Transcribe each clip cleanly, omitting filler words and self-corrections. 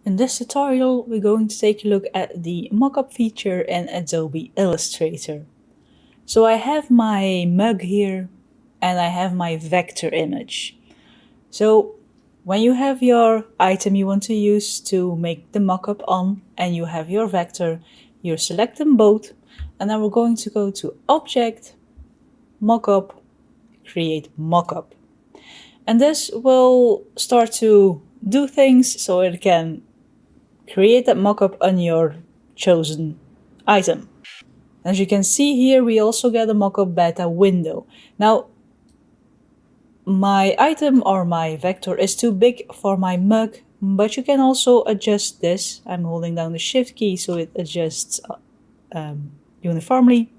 In this tutorial, we're going to take a look at the mockup feature in Adobe Illustrator. So I have my mug here and I have my vector image. So when you have your item you want to use to make the mockup on and you have your vector, you select them both, and then we're going to go to Object, Mockup, Create Mockup. And this will start to do things so it can create that mockup on your chosen item. As you can see here, we also get a mockup beta window. Now, my item or my vector is too big for my mug, but you can also adjust this. I'm holding down the Shift key so it adjusts uniformly,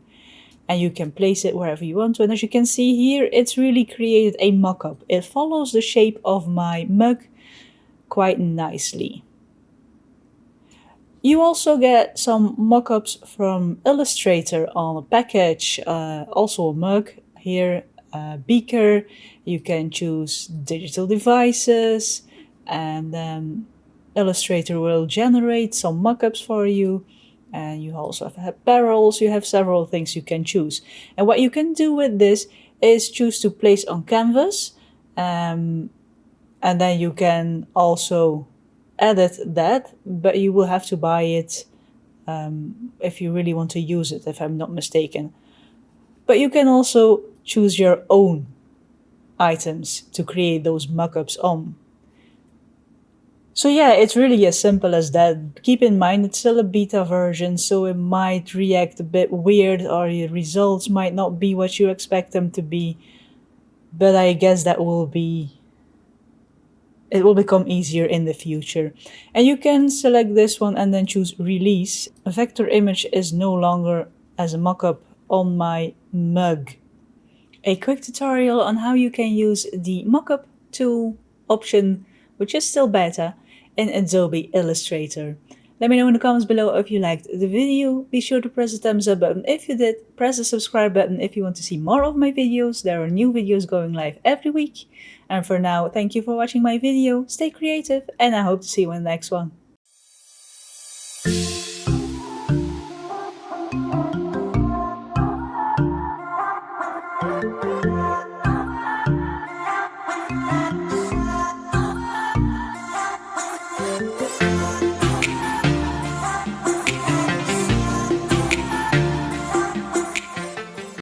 and you can place it wherever you want to. And as you can see here, it's really created a mockup. It follows the shape of my mug quite nicely. You also get some mockups from Illustrator on a package, also a mug here, a beaker. You can choose digital devices, and then Illustrator will generate some mockups for you. And you also have barrels, you have several things you can choose. And what you can do with this is choose to place on canvas, and then you can also edit that, but you will have to buy it if you really want to use it, if I'm not mistaken. But you can also choose your own items to create those mockups on. So yeah, it's really as simple as that. Keep in mind it's still a beta version, so it might react a bit weird or your results might not be what you expect them to be, but I guess it will become easier in the future. And you can select this one and then choose release. A vector image is no longer as a mockup on my mug. A quick tutorial on how you can use the mockup tool option, which is still beta, in Adobe Illustrator. Let me know in the comments below if you liked the video. Be sure to press the thumbs up button if you did. Press the subscribe button if you want to see more of my videos. There are new videos going live every week. And for now, thank you for watching my video. Stay creative and I hope to see you in the next one.